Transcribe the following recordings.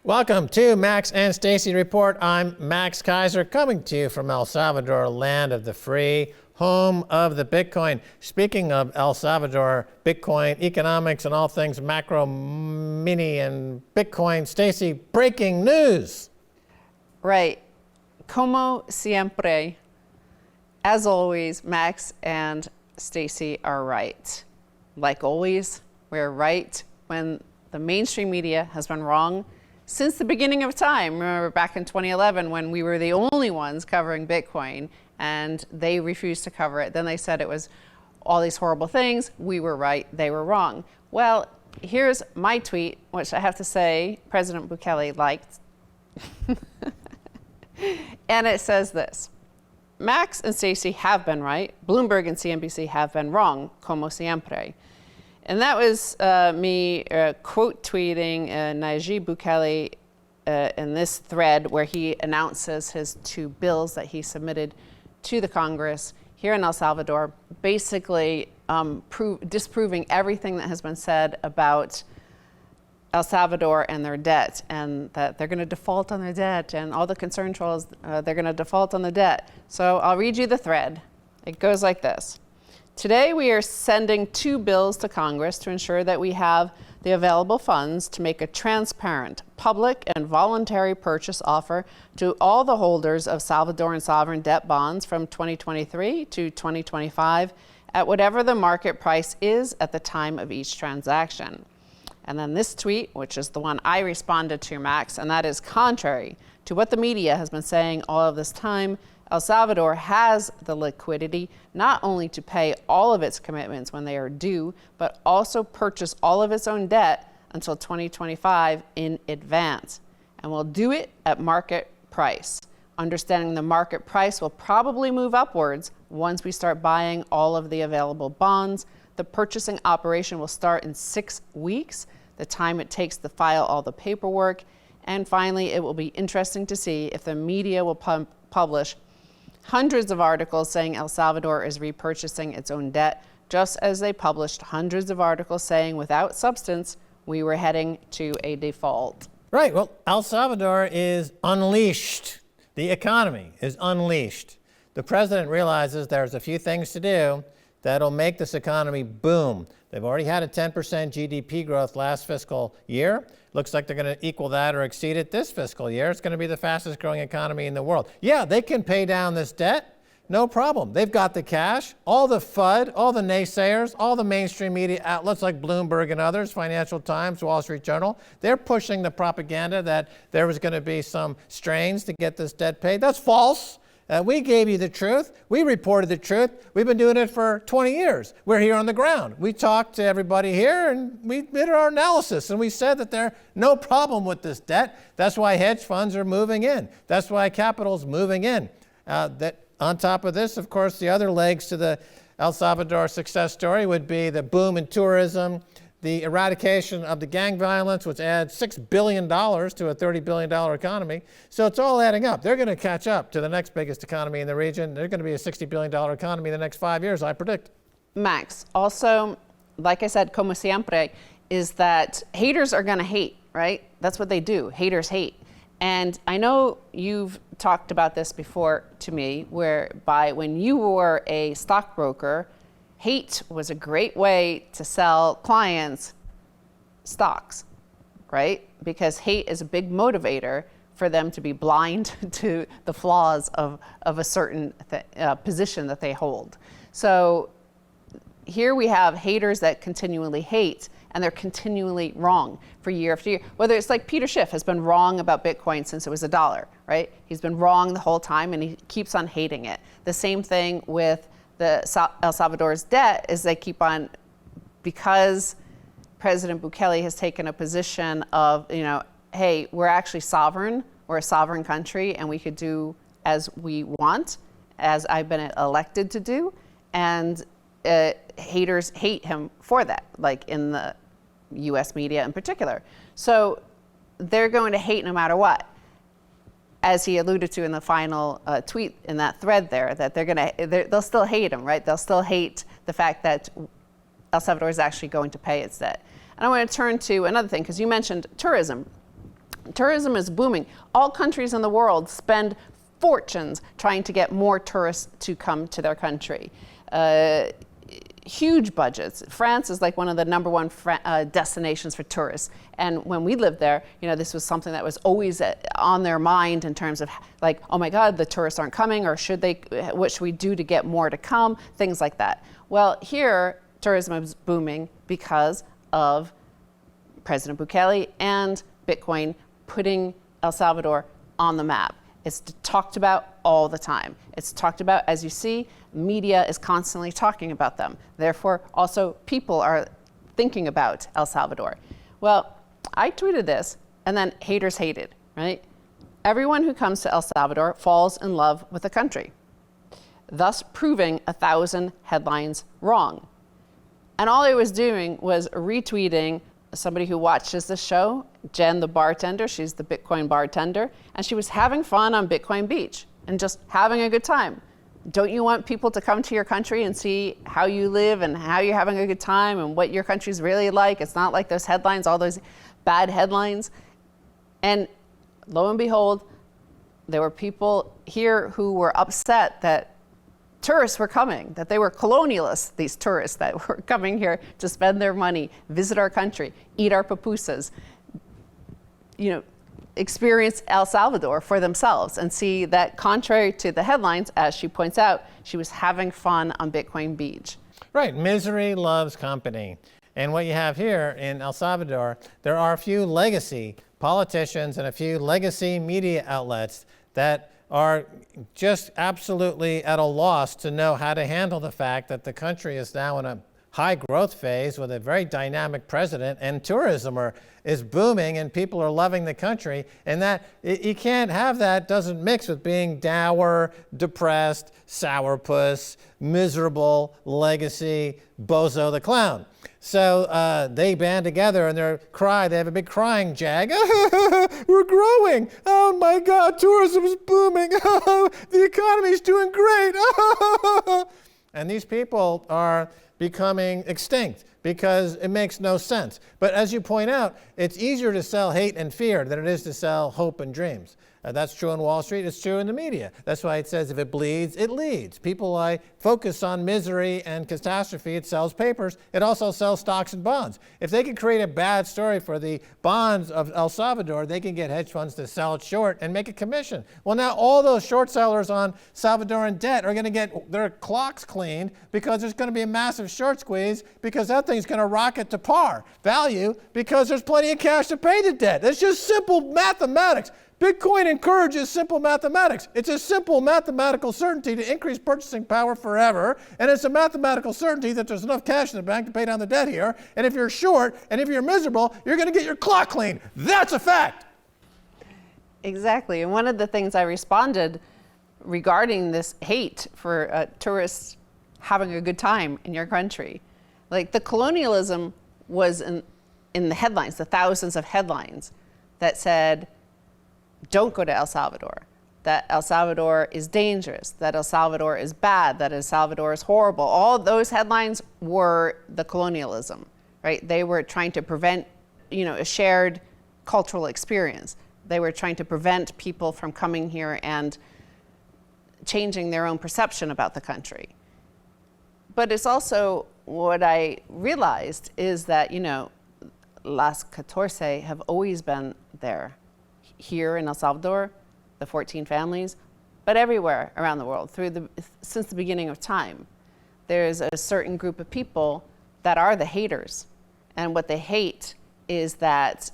Welcome to Max and Stacy Report. I'm Max Keiser, coming to you from El Salvador, land of the free, home of the Bitcoin. Speaking of El Salvador, Bitcoin, economics, and all things macro, mini, and Bitcoin, Stacy, breaking news. Right. Como siempre, as always, Max and Stacy are right. Like always, we're right when the mainstream media has been wrong since the beginning of time. Remember back in 2011 when we were the only ones covering Bitcoin and they refused to cover it. Then they said it was all these horrible things. We were right, they were wrong. Well, here's my tweet, which I have to say President Bukele liked. And it says this: Max and Stacy have been right. Bloomberg and CNBC have been wrong, como siempre. And that was me quote tweeting Nayib Bukele in this thread where he announces his two bills that he submitted to the Congress here in El Salvador, basically disproving everything that has been said about El Salvador and their debt, and that they're going to default on their debt, and all the concern trolls, they're going to default on the debt. So I'll read you the thread. It goes like this. Today, we are sending two bills to Congress to ensure that we have the available funds to make a transparent, public, and voluntary purchase offer to all the holders of Salvadoran sovereign debt bonds from 2023 to 2025 at whatever the market price is at the time of each transaction. And then this tweet, which is the one I responded to, Max, and that is contrary to what the media has been saying all of this time. El Salvador has the liquidity not only to pay all of its commitments when they are due, but also purchase all of its own debt until 2025 in advance. And we'll do it at market price. Understanding the market price will probably move upwards once we start buying all of the available bonds. The purchasing operation will start in 6 weeks, the time it takes to file all the paperwork. And finally, it will be interesting to see if the media will publish hundreds of articles saying El Salvador is repurchasing its own debt, just as they published hundreds of articles saying without substance, we were heading to a default. Right, well, El Salvador is unleashed. The economy is unleashed. The president realizes there's a few things to do that'll make this economy boom. They've already had a 10% GDP growth last fiscal year. Looks like they're going to equal that or exceed it this fiscal year. It's going to be the fastest growing economy in the world. Yeah, they can pay down this debt. No problem. They've got the cash. All the FUD, all the naysayers, all the mainstream media outlets like Bloomberg and others, Financial Times, Wall Street Journal, they're pushing the propaganda that there was going to be some strains to get this debt paid. That's false. We gave you the truth. We reported the truth. We've been doing it for 20 years. We're here on the ground. We talked to everybody here and we did our analysis and we said that there's no problem with this debt. That's why hedge funds are moving in. That's why capital's moving in. That on top of this, of course, the other legs to the El Salvador success story would be the boom in tourism, the eradication of the gang violence, which adds $6 billion to a $30 billion economy. So it's all adding up. They're going to catch up to the next biggest economy in the region. They're going to be a $60 billion economy in the next 5 years, I predict. Max, also, like I said, como siempre, is that haters are going to hate, right? That's what they do. Haters hate. And I know you've talked about this before to me, whereby when you were a stockbroker, hate was a great way to sell clients stocks, right? Because hate is a big motivator for them to be blind to the flaws of a certain position that they hold. So here we have haters that continually hate, and they're continually wrong for year after year. Whether it's like Peter Schiff has been wrong about Bitcoin since it was $1, right? He's been wrong the whole time, and he keeps on hating it. The same thing with El Salvador's debt is they keep on, because President Bukele has taken a position of, hey, we're actually sovereign, we're a sovereign country, and we could do as we want, as I've been elected to do, and haters hate him for that, like in the US media in particular. So they're going to hate no matter what. As he alluded to in the final tweet in that thread there, that they'll still hate him, right? They'll still hate the fact that El Salvador is actually going to pay its debt. And I want to turn to another thing, because you mentioned tourism. Tourism is booming. All countries in the world spend fortunes trying to get more tourists to come to their country. Huge budgets. France is like one of the number one destinations for tourists. And when we lived there, this was something that was always on their mind in terms of like, oh my God, the tourists aren't coming, or what should we do to get more to come? Things like that. Well, here, tourism is booming because of President Bukele and Bitcoin putting El Salvador on the map. It's talked about all the time. It's talked about, as you see, media is constantly talking about them. Therefore, also people are thinking about El Salvador. Well, I tweeted this, and then haters hated, right? Everyone who comes to El Salvador falls in love with the country, thus proving 1,000 headlines wrong. And all I was doing was retweeting somebody who watches the show, Jen the bartender. She's the Bitcoin bartender, and she was having fun on Bitcoin Beach and just having a good time. Don't you want people to come to your country and see how you live and how you're having a good time and what your country's really like? It's not like those headlines, all those bad headlines. And lo and behold, there were people here who were upset that tourists were coming, that they were colonialists, these tourists that were coming here to spend their money, visit our country, eat our pupusas, experience El Salvador for themselves and see that contrary to the headlines, as she points out, she was having fun on Bitcoin Beach. Right, misery loves company. And what you have here in El Salvador, there are a few legacy politicians and a few legacy media outlets that are just absolutely at a loss to know how to handle the fact that the country is now in a high growth phase with a very dynamic president, and tourism is booming and people are loving the country, and that you can't have that doesn't mix with being dour, depressed, sourpuss, miserable, legacy, bozo the clown. So they band together and they have a big crying jag. We're growing. Oh my God, tourism is booming. The economy is doing great. And these people are becoming extinct because it makes no sense. But as you point out, it's easier to sell hate and fear than it is to sell hope and dreams. That's true on Wall Street. It's true in the media. That's why it says if it bleeds, it leads. People focus on misery and catastrophe. It sells papers. It also sells stocks and bonds. If they can create a bad story for the bonds of El Salvador, they can get hedge funds to sell it short and make a commission. Well, now all those short sellers on Salvadoran debt are going to get their clocks cleaned because there's going to be a massive short squeeze because that thing's going to rocket to par value because there's plenty of cash to pay the debt. That's just simple mathematics. Bitcoin encourages simple mathematics. It's a simple mathematical certainty to increase purchasing power forever, and it's a mathematical certainty that there's enough cash in the bank to pay down the debt here, and if you're short and if you're miserable, you're going to get your clock cleaned. That's a fact. Exactly, and one of the things I responded regarding this hate for tourists having a good time in your country, like the colonialism was in the headlines, the thousands of headlines that said, don't go to El Salvador, that El Salvador is dangerous, that El Salvador is bad, that El Salvador is horrible. All those headlines were the colonialism, right? They were trying to prevent, a shared cultural experience. They were trying to prevent people from coming here and changing their own perception about the country. But it's also what I realized is that, Las 14 have always been there. Here in El Salvador, the 14 families, but everywhere around the world since the beginning of time. There's a certain group of people that are the haters. And what they hate is that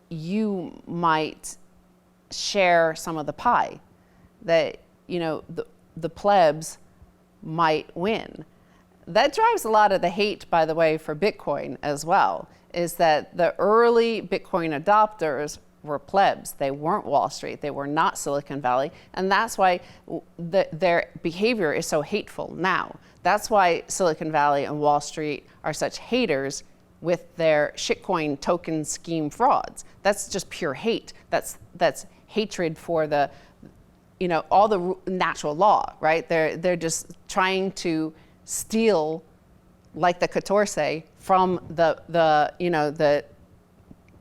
you might share some of the pie, that, the plebs might win. That drives a lot of the hate, by the way, for Bitcoin as well, is that the early Bitcoin adopters were plebs. They weren't Wall Street. They were not Silicon Valley. And that's why their behavior is so hateful now. That's why Silicon Valley and Wall Street are such haters with their shitcoin token scheme frauds. That's just pure hate. That's hatred for all the natural law, right? They're just trying to steal, like the 14, from the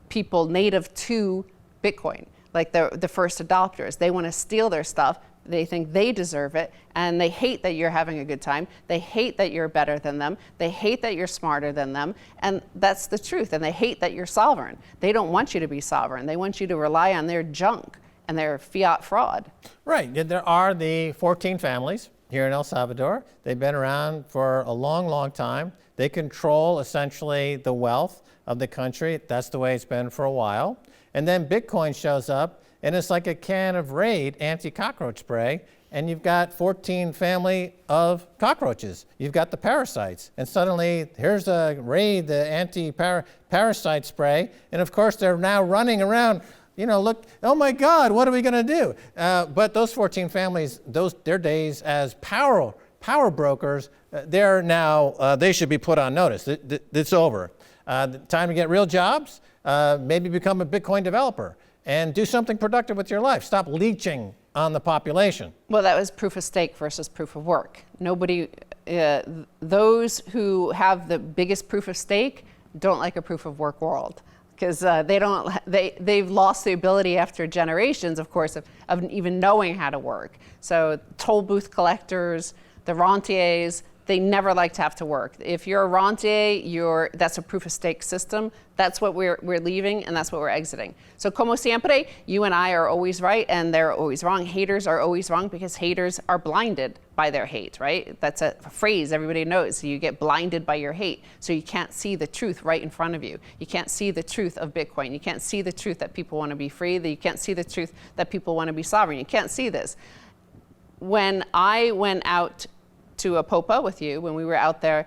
people native to Bitcoin, like the first adopters. They want to steal their stuff. They think they deserve it, and they hate that you're having a good time. They hate that you're better than them. They hate that you're smarter than them, and that's the truth. And they hate that you're sovereign. They don't want you to be sovereign. They want you to rely on their junk and their fiat fraud. Right. There are the 14 families here in El Salvador. They've been around for a long, long time. They control essentially the wealth of the country. That's the way it's been for a while. And then Bitcoin shows up, and it's like a can of Raid anti-cockroach spray, and you've got 14 family of cockroaches. You've got the parasites, and suddenly here's a Raid, the anti-parasite spray, and of course they're now running around, you know, look, oh my God, what are we gonna do? But those 14 families, their days as power brokers, they're now, they should be put on notice. It's over. Time to get real jobs, maybe become a Bitcoin developer, and do something productive with your life. Stop leeching on the population. Well, that was proof of stake versus proof of work. Nobody, those who have the biggest proof of stake don't like a proof of work world, because they've lost the ability after generations, of course, of even knowing how to work. So toll booth collectors, the rentiers, they never like to have to work. If you're a rentier, that's a proof of stake system. That's what we're leaving, and that's what we're exiting. So como siempre, you and I are always right, and they're always wrong. Haters are always wrong because haters are blinded by their hate, right? That's a phrase everybody knows. You get blinded by your hate, so you can't see the truth right in front of you. You can't see the truth of Bitcoin. You can't see the truth that people want to be free. You can't see the truth that people want to be sovereign. You can't see this. When I went out to Apopa with you, when we were out there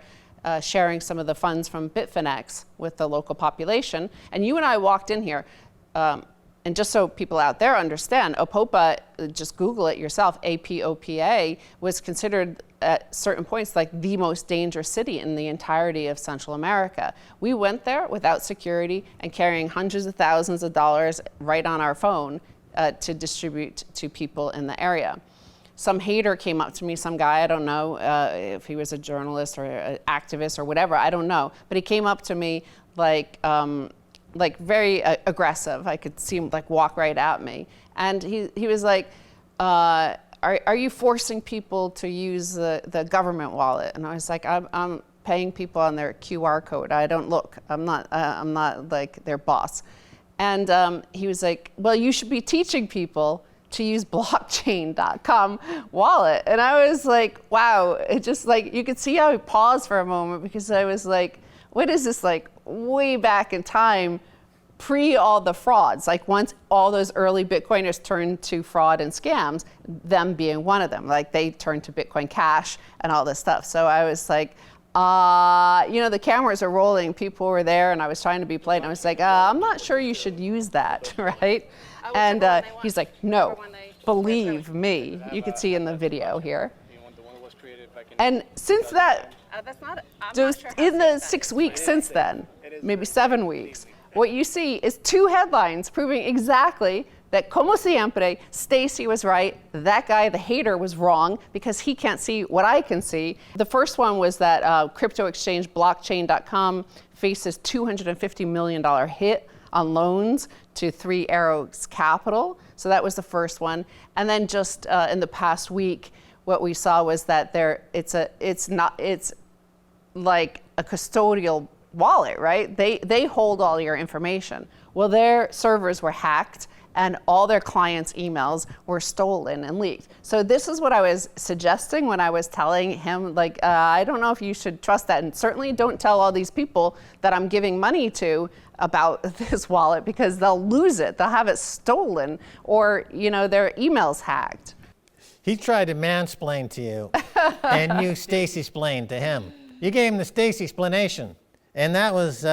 sharing some of the funds from Bitfinex with the local population, and you and I walked in here, and just so people out there understand, Apopa, just Google it yourself, APOPA, was considered at certain points like the most dangerous city in the entirety of Central America. We went there without security and carrying hundreds of thousands of dollars right on our phone to distribute to people in the area. Some hater came up to me, some guy, I don't know if he was a journalist or an activist or whatever, I don't know. But he came up to me like very aggressive. I could see him like walk right at me. And he was like, are you forcing people to use the government wallet? And I was like, I'm paying people on their QR code. I don't look, I'm not like their boss. And he was like, well, you should be teaching people to use blockchain.com wallet. And I was like, wow, it just like, you could see how I paused for a moment, because I was like, what is this, like way back in time, pre all the frauds, like once all those early Bitcoiners turned to fraud and scams, them being one of them, like they turned to Bitcoin Cash and all this stuff. So I was like, you know, the cameras are rolling, people were there, and I was trying to be polite, and I was like, I'm not sure you should use that, right? And he's like, no, believe me. You could see in the video here. And since that, just in the 6 weeks since then, maybe 7 weeks, what you see is 2 headlines proving exactly that como siempre, Stacy was right, that guy, the hater, was wrong because he can't see what I can see. The first one was that crypto exchange blockchain.com faces $250 million hit on loans to 3 Arrows Capital. So that was the first one. And then just in the past week, what we saw was that it's like a custodial wallet, right? They hold all your information. Well, their servers were hacked, and all their clients' emails were stolen and leaked. So this is what I was suggesting when I was telling him, like, I don't know if you should trust that, and certainly don't tell all these people that I'm giving money to about this wallet, because they'll lose it, they'll have it stolen, or, you know, their emails hacked. He tried to mansplain to you, and you Stacy-splained to him. You gave him the Stacy-splanation, and that was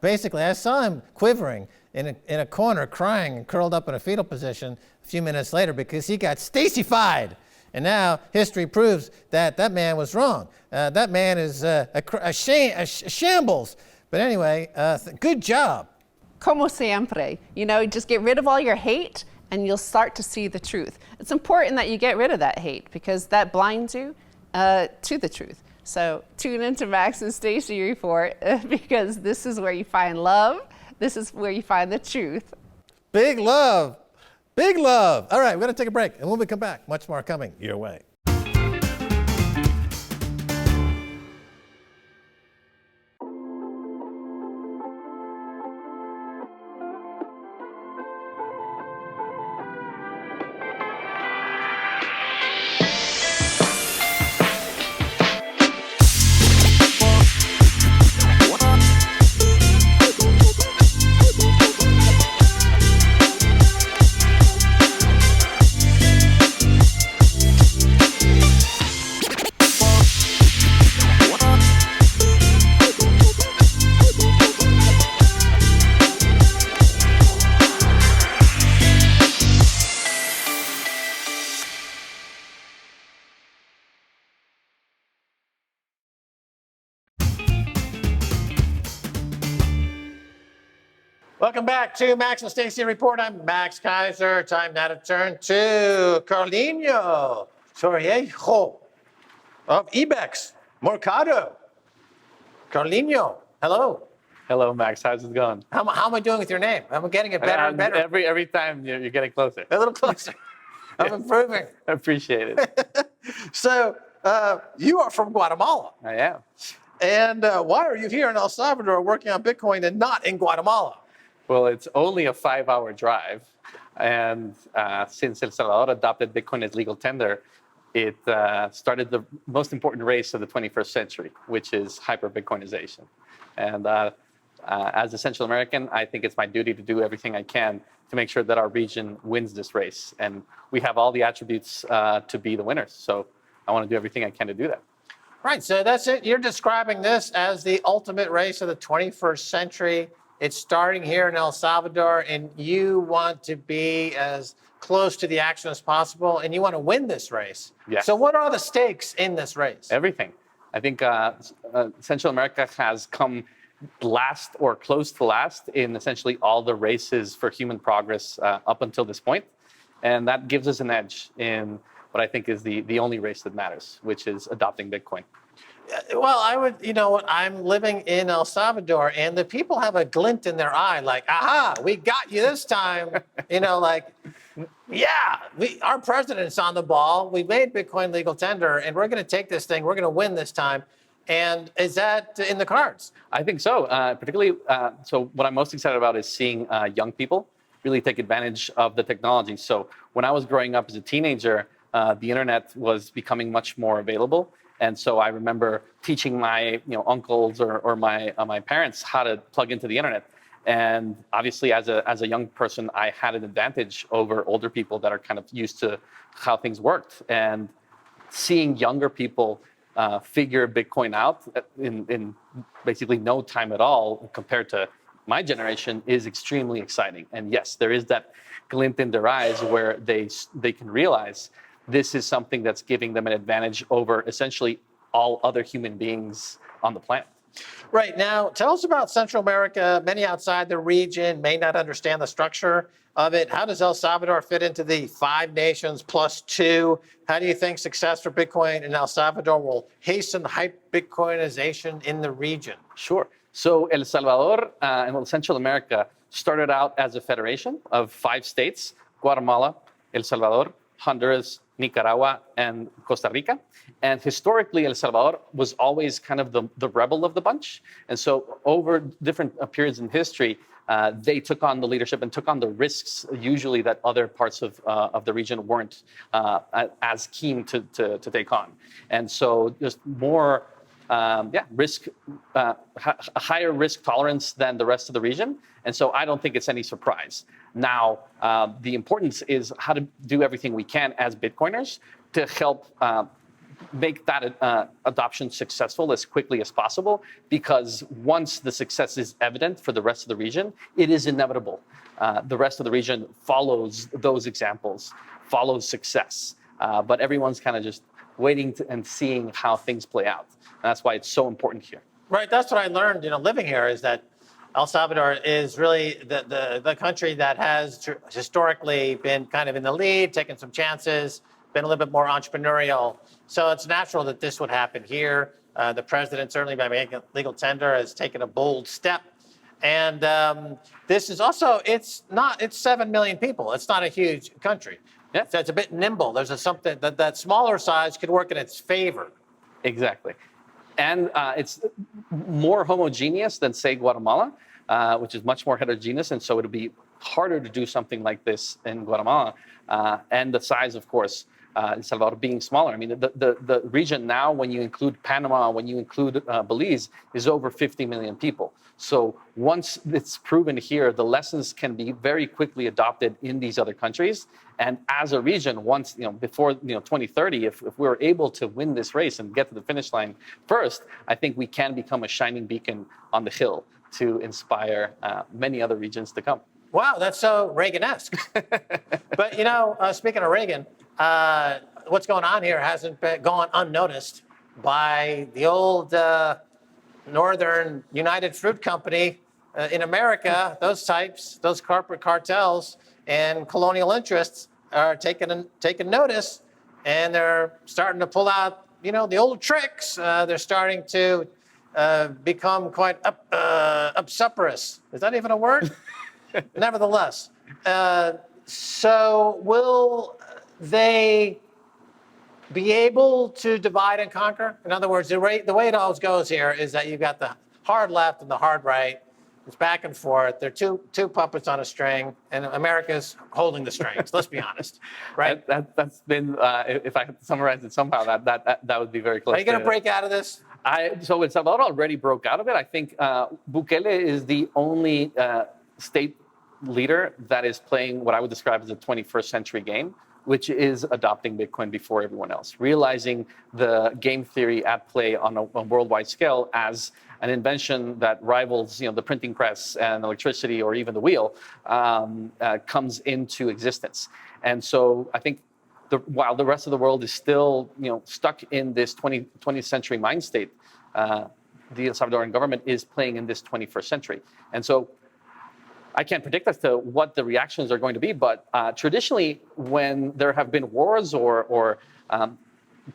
basically, I saw him quivering in a corner, crying and curled up in a fetal position a few minutes later because he got Stacy-fied. And now history proves that that man was wrong. That man is a shambles. But anyway, good job. Como siempre, you know, just get rid of all your hate and you'll start to see the truth. It's important that you get rid of that hate because that blinds you to the truth. So tune into Max and Stacy Report because this is where you find love, This is where you find the truth. Big love. Big love. All right, we're going to take a break. And when we come back, much more coming your way. Welcome back to Max and Stacy Report. I'm Max Keiser. Time now to turn to Carliño, Toriello of Ibex, Mercado. Carliño, hello. Hello, Max. How's it going? How am I doing with your name? I'm getting it better and better. Every time you're getting closer. A little closer. I'm improving. I appreciate it. So you are from Guatemala. I am. And why are you here in El Salvador working on Bitcoin and not in Guatemala? Well, it's only a 5-hour drive. And since El Salvador adopted Bitcoin as legal tender, it started the most important race of the 21st century, which is hyperbitcoinization. And as a Central American, I think it's my duty to do everything I can to make sure that our region wins this race. And we have all the attributes to be the winners. So I want to do everything I can to do that. Right, so that's it. You're describing this as the ultimate race of the 21st century. It's starting here in El Salvador, and you want to be as close to the action as possible, and you want to win this race. Yes. So what are the stakes in this race? Everything. I think Central America has come last or close to last in essentially all the races for human progress up until this point. And that gives us an edge in what I think is the only race that matters, which is adopting Bitcoin. Well, I'm living in El Salvador, and the people have a glint in their eye, like, aha, we got you this time. Our president's on the ball. We made Bitcoin legal tender, and we're going to take this thing. We're going to win this time. And is that in the cards? I think so. Particularly, so what I'm most excited about is seeing young people really take advantage of the technology. So when I was growing up as a teenager, the internet was becoming much more available. And so I remember teaching my uncles or my parents how to plug into the internet. And obviously, as a young person, I had an advantage over older people that are kind of used to how things worked. And seeing younger people figure Bitcoin out in basically no time at all compared to my generation is extremely exciting. And yes, there is that glint in their eyes where they can realize this is something that's giving them an advantage over essentially all other human beings on the planet. Right. Now, tell us about Central America. Many outside the region may not understand the structure of it. How does El Salvador fit into the 5 nations plus 2? How do you think success for Bitcoin in El Salvador will hasten hyperbitcoinization in the region? Sure. So El Salvador and Central America started out as a federation of 5 states: Guatemala, El Salvador, Honduras, Nicaragua, and Costa Rica. And historically, El Salvador was always kind of the rebel of the bunch. And so over different periods in history, they took on the leadership and took on the risks, usually that other parts of the region weren't as keen to take on. And so just more risk, a higher risk tolerance than the rest of the region. And so I don't think it's any surprise. Now, the importance is how to do everything we can as Bitcoiners to help make that adoption successful as quickly as possible, because once the success is evident for the rest of the region, it is inevitable. The rest of the region follows those examples, follows success. But everyone's kind of just waiting and seeing how things play out. And that's why it's so important here. Right. That's what I learned, living here, is that El Salvador is really the country that has historically been kind of in the lead, taken some chances, been a little bit more entrepreneurial. So it's natural that this would happen here. The president, certainly by making legal tender, has taken a bold step. And this is also, it's 7 million people. It's not a huge country. Yeah. So it's a bit nimble. There's something that smaller size could work in its favor. Exactly. And it's more homogeneous than, say, Guatemala, which is much more heterogeneous. And so it'll be harder to do something like this in Guatemala. And the size, of course, El Salvador being smaller. I mean, the region now, when you include Panama, when you include Belize, is over 50 million people. So once it's proven here, the lessons can be very quickly adopted in these other countries. And as a region, once, before 2030, if we're able to win this race and get to the finish line first, I think we can become a shining beacon on the hill to inspire many other regions to come. Wow, that's so Reagan-esque. But speaking of Reagan, what's going on here hasn't gone unnoticed by the old Northern United Fruit Company in America. Those types, those corporate cartels and colonial interests are taking notice, and they're starting to pull out, the old tricks. They're starting to become quite obstreperous. Is that even a word? Nevertheless, so will they be able to divide and conquer? In other words, the way it always goes here is that you've got the hard left and the hard right. It's back and forth. They're two puppets on a string, and America's holding the strings. Let's be honest, right? That's been, if I could summarize it somehow, that would be very close. Are you going to break out of this? So El Salvador already broke out of it. I think Bukele is the only state leader that is playing what I would describe as a 21st century game, which is adopting Bitcoin before everyone else, realizing the game theory at play on a worldwide scale as an invention that rivals, the printing press and electricity or even the wheel comes into existence. And so I think while the rest of the world is still, stuck in this 20th century mind state, the El Salvadoran government is playing in this 21st century. And so I can't predict as to what the reactions are going to be, but traditionally, when there have been wars or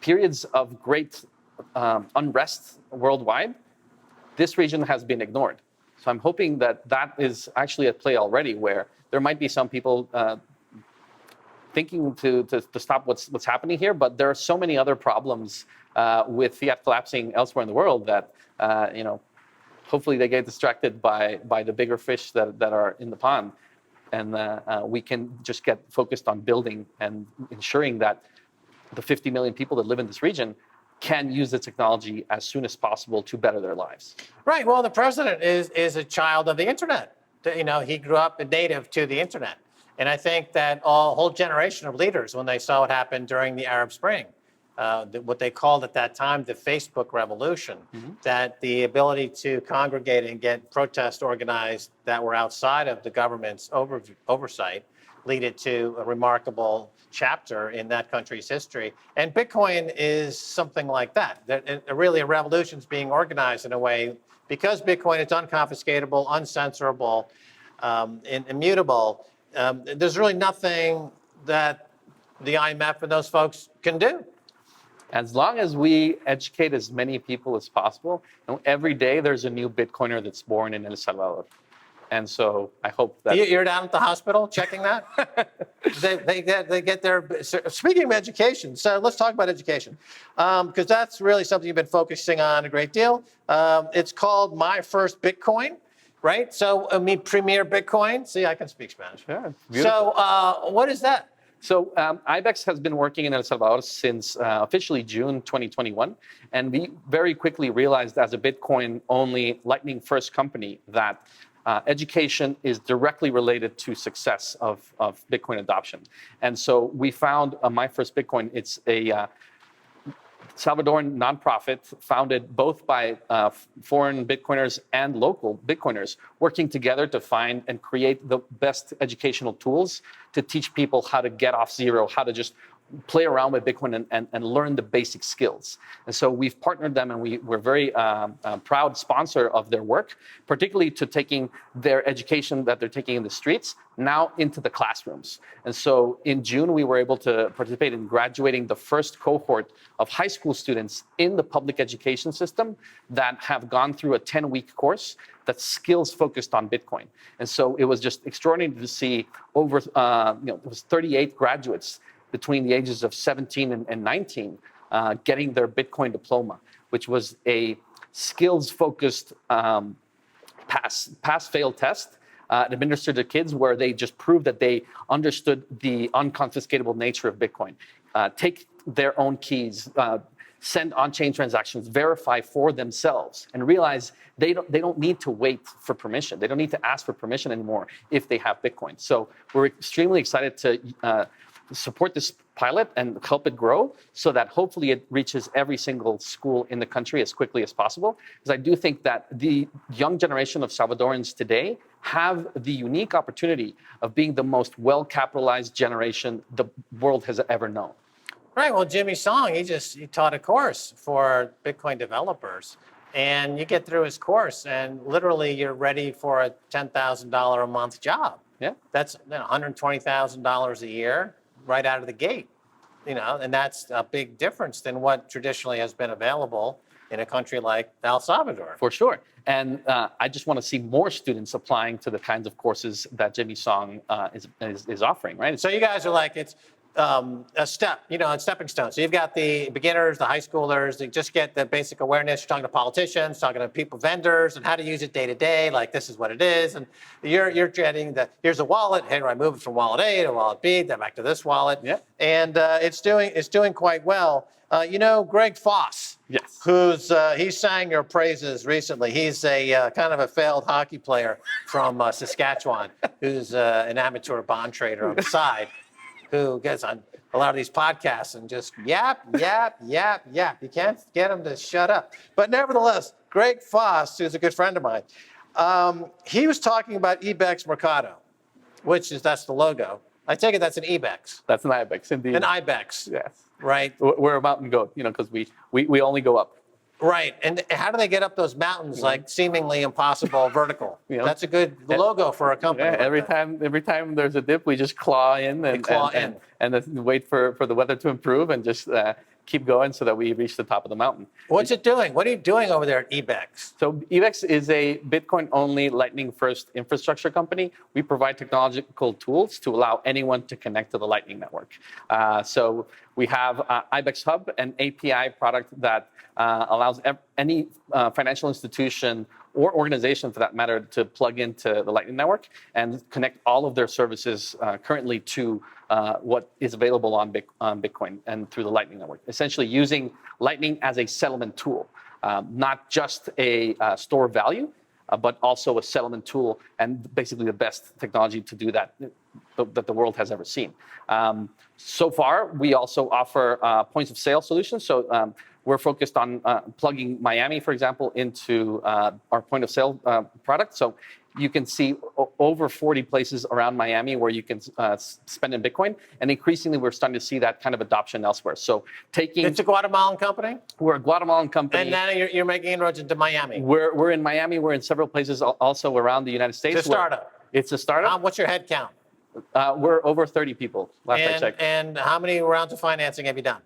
periods of great unrest worldwide, this region has been ignored. So I'm hoping that is actually at play already, where there might be some people thinking to stop what's happening here, but there are so many other problems with fiat collapsing elsewhere in the world that hopefully they get distracted by the bigger fish that are in the pond, and we can just get focused on building and ensuring that the 50 million people that live in this region can use the technology as soon as possible to better their lives. Right. Well, the president is a child of the internet. He grew up native to the internet. And I think that a whole generation of leaders, when they saw what happened during the Arab Spring, what they called at that time the Facebook revolution, that the ability to congregate and get protests organized that were outside of the government's oversight led to a remarkable chapter in that country's history. And Bitcoin is something like that. Really a revolution is being organized in a way, because Bitcoin is unconfiscatable, uncensorable, and immutable. There's really nothing that the IMF and those folks can do. As long as we educate as many people as possible, every day there's a new Bitcoiner that's born in El Salvador. And so I hope that... You're down at the hospital checking that? they get their... Speaking of education, so let's talk about education, because that's really something you've been focusing on a great deal. It's called My First Bitcoin, right? So, Premier Bitcoin. See, I can speak Spanish. Yeah, so what is that? So Ibex has been working in El Salvador since officially June 2021. And we very quickly realized as a Bitcoin-only Lightning-first company that education is directly related to success of Bitcoin adoption. And so we found My First Bitcoin. It's a Salvadoran nonprofit founded both by foreign Bitcoiners and local Bitcoiners, working together to find and create the best educational tools to teach people how to get off zero, how to just play around with Bitcoin and learn the basic skills. And so we've partnered them, and we're very proud sponsor of their work, particularly to taking their education that they're taking in the streets now into the classrooms. And so in June, we were able to participate in graduating the first cohort of high school students in the public education system that have gone through a 10-week course that's skills focused on Bitcoin. And so it was just extraordinary to see over, it was 38 graduates between the ages of 17 and 19 getting their Bitcoin diploma, which was a skills-focused pass-fail test administered to kids where they just proved that they understood the unconfiscatable nature of Bitcoin. Take their own keys, send on-chain transactions, verify for themselves, and realize they don't need to wait for permission. They don't need to ask for permission anymore if they have Bitcoin. So we're extremely excited to support this pilot and help it grow so that hopefully it reaches every single school in the country as quickly as possible. Because I do think that the young generation of Salvadorans today have the unique opportunity of being the most well-capitalized generation the world has ever known. Right. Well, Jimmy Song, he taught a course for Bitcoin developers, and you get through his course, and literally you're ready for a $10,000 a month job. Yeah, that's $120,000 a year right out of the gate, and that's a big difference than what traditionally has been available in a country like El Salvador. For sure. And I just want to see more students applying to the kinds of courses that Jimmy Song is offering, right? So you guys are like, it's a step, a stepping stone. So you've got the beginners, the high schoolers, they just get the basic awareness. You're talking to politicians, talking to people, vendors, and how to use it day to day. Like, this is what it is. And you're getting here's a wallet. Hey, do I move it from wallet A to wallet B, then back to this wallet? Yeah. And it's doing quite well. Greg Foss. Yes. He sang your praises recently. He's a kind of a failed hockey player from Saskatchewan, who's an amateur bond trader on the side, who gets on a lot of these podcasts and just yap. You can't get him to shut up. But nevertheless, Greg Foss, who's a good friend of mine, he was talking about Ibex Mercado, that's the logo. I take it that's an Ibex. That's an Ibex, indeed. An Ibex. Yes. Right. We're a mountain goat, because we only go up. Right. And how do they get up those mountains, like seemingly impossible vertical? That's a good logo for a company. Yeah, like every time there's a dip, we just claw in and then wait for the weather to improve and just keep going so that we reach the top of the mountain. What's it doing? What are you doing over there at Ibex? So Ibex is a Bitcoin-only Lightning-first infrastructure company. We provide technological tools to allow anyone to connect to the Lightning Network. So we have Ibex Hub, an API product that allows any financial institution or organization, for that matter, to plug into the Lightning Network and connect all of their services currently to what is available on Bitcoin and through the Lightning Network. Essentially using Lightning as a settlement tool, not just a store of value, but also a settlement tool, and basically the best technology to do that the world has ever seen. So far, we also offer points of sale solutions. So we're focused on plugging Miami, for example, into our point of sale product. So you can see over 40 places around Miami where you can spend in Bitcoin. And increasingly, we're starting to see that kind of adoption elsewhere. So It's a Guatemalan company? We're a Guatemalan company. And now you're making inroads into Miami? We're in Miami. We're in several places also around the United States. It's a startup? It's a startup. What's your head count? We're over 30 people, last I checked. And how many rounds of financing have you done?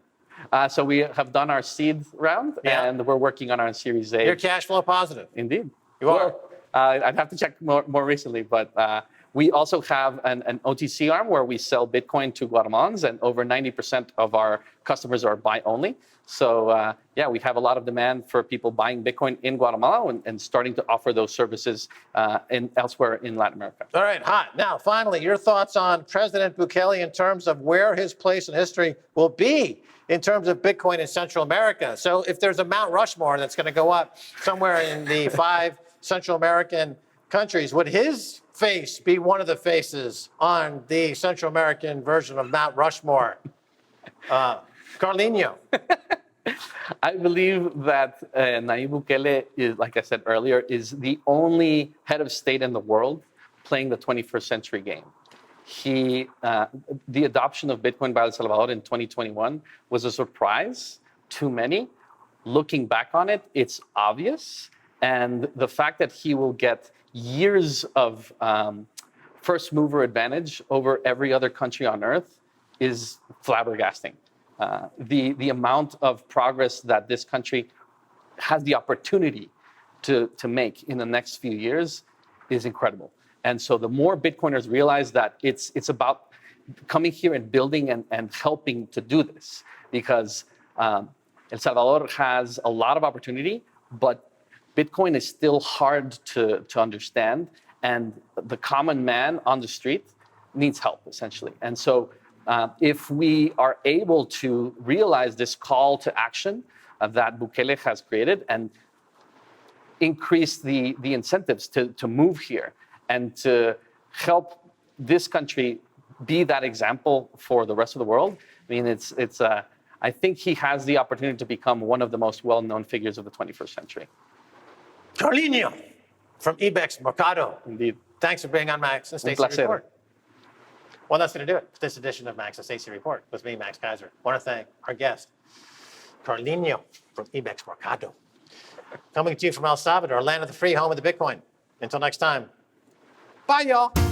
So we have done our seed round, and we're working on our Series A. You're cash flow positive? Indeed. You are? I'd have to check more recently, but we also have an OTC arm where we sell Bitcoin to Guatemalans, and over 90% of our customers are buy only. So we have a lot of demand for people buying Bitcoin in Guatemala and starting to offer those services elsewhere in Latin America. All right, hot. Now, finally, your thoughts on President Bukele in terms of where his place in history will be in terms of Bitcoin in Central America. So if there's a Mount Rushmore that's going to go up somewhere in the 5 Central American countries, would his face be one of the faces on the Central American version of Mount Rushmore? Carliño. I believe that Nayib Bukele is, like I said earlier, is the only head of state in the world playing the 21st century game. The adoption of Bitcoin by El Salvador in 2021 was a surprise to many. Looking back on it, it's obvious. And the fact that he will get years of first mover advantage over every other country on earth is flabbergasting. The amount of progress that this country has the opportunity to make in the next few years is incredible. And so the more Bitcoiners realize that it's about coming here and building and helping to do this, because El Salvador has a lot of opportunity, but Bitcoin is still hard to understand, and the common man on the street needs help, essentially. And so if we are able to realize this call to action that Bukele has created and increase the incentives to move here and to help this country be that example for the rest of the world, I mean, I think he has the opportunity to become one of the most well-known figures of the 21st century. Carliño from Ibex, Mercado. Indeed. Thanks for being on Max and Stacy placer. Report. Well, that's going to do it for this edition of Max and Stacy Report with me, Max Keiser. I want to thank our guest, Carliño from Ibex Mercado. Coming to you from El Salvador, land of the free, home of the Bitcoin. Until next time, bye, y'all.